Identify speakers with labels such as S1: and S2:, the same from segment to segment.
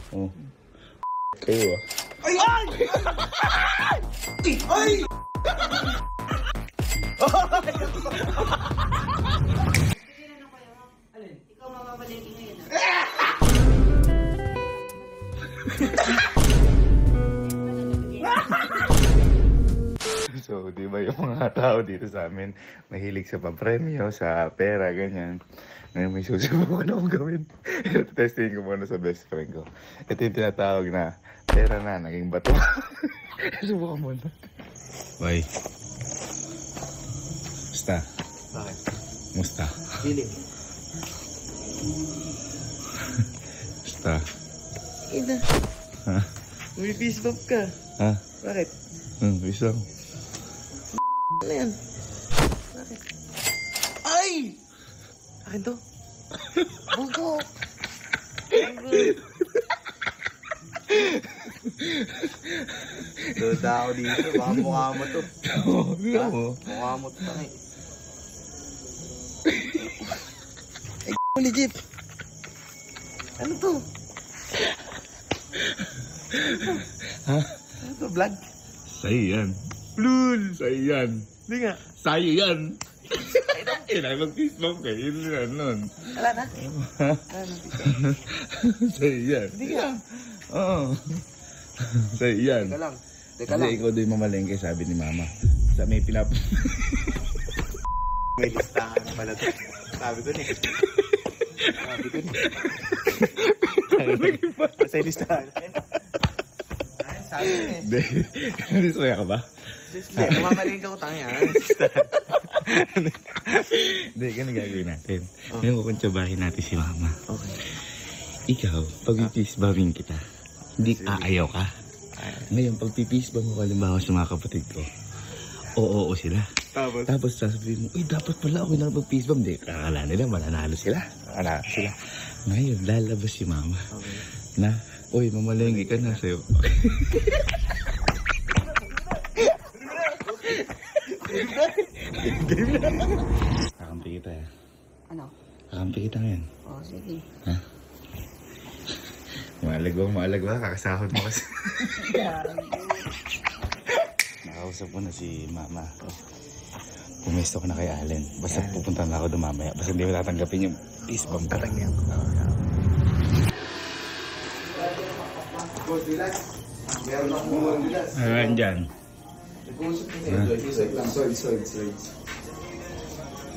S1: Oh. Kayo ah.
S2: Ay! Ay! Ay!
S3: Alin? Ikaw mamamalengke ngayon.
S1: So, di ba yung mga tao dito sa amin, mahilig sa papremyo, sa pera, ganyan. Ngayon may susubukan akong gawin. Testing ko muna sa best friend ko. Ito yung tinatawag na, pera na, naging bato. Subukan muna. Bye. Musta?
S2: Bakit?
S1: Musta?
S2: Feeling.
S1: Musta?
S2: Ina.
S1: Ha?
S2: May fist bump ka.
S1: Ha?
S2: Bakit?
S1: Bisa.
S2: Ano yan? Bakit? Ay! Akin to. Bugo! Duda ako dito. Baka mukha mo to.
S1: Di mo?
S2: Mukha mo to. Ay, legit. Ano to?
S1: Ha?
S2: Ano to? Vlog?
S1: Sa'yo yan. Lul! Sa'yo yan.
S2: Hindi nga.
S1: Sa'yo yan. Kailangan mag-fist bump kayo. Yun yan nun.
S2: Wala na?
S1: Ha?
S2: Ano?
S1: Sa'yo yan.
S2: Hindi nga.
S1: Oo. Sa'yo yan.
S2: Teka lang. Teka
S1: Kasi
S2: lang.
S1: ikaw doon mamalengke, sabi ni Mama. Sa may
S2: May listahan pala to. Sabi ko niya. Sabi ko niya. Sa listahan. Ay, sabi niya.
S1: Hindi. Dismaya ka ba?
S2: Hindi, mamamalingka ko tayo.
S1: Hindi, ganun gagawin natin. Ngayon kukuntsabahin natin si Mama.
S2: Okay.
S1: Ikaw, pag pipis-bombing kita, hindi aayaw ka. Ngayon, pag pipis-bomb ko, halimbawa sa mga kapatid ko, oo sila. Tapos sasabihin mo, dapat pala ako lang pag-fist-bomb. Hindi, kakala nila, mananalo sila. Mananalo sila. Ngayon, lalabas si Mama.
S2: Okay.
S1: Na, uy, mamalengke ka na sa'yo. Kakampi kita eh.
S3: Ano?
S1: Kakampi kita ngayon.
S3: Oh, sige.
S1: Ha? Maalag ba? Kakasahod mo kasi. Nakausap ko na si Mama. Pumesto ko na kay Allen. Basta pupunta na ako doon mamaya. Basta hindi mo tatanggapin yung fist bump.
S2: Tatangyan ko. Meron akong mga bilas.
S1: Andyan.
S2: Slides.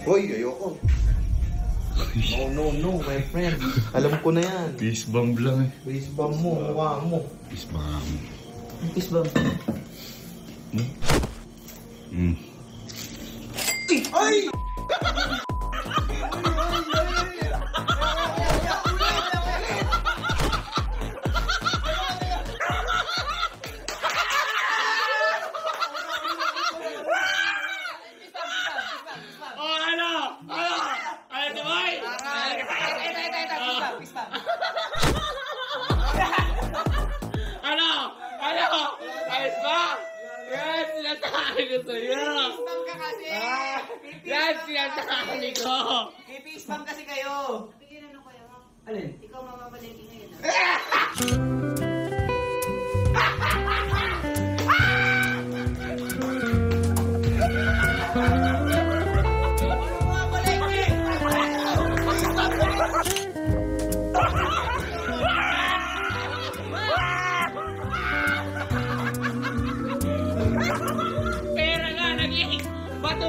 S2: Hoy, ayoko. No, my friend. Alam ko na yan.
S1: Fist bump lang eh.
S2: Base bomb mo, mukha mo.
S1: Fist bump.
S3: Fist bump.
S2: Ay!
S4: Ayos ba? Yan, sinasabi ko sa'yo.
S3: Spam ka kasi!
S4: Yan, sinasabi ko.
S3: Spam kasi kayo! Tignan ano kayo?
S4: Alin?
S3: Ikaw mamamalengke ngayon.
S4: Pera nga, naging bato.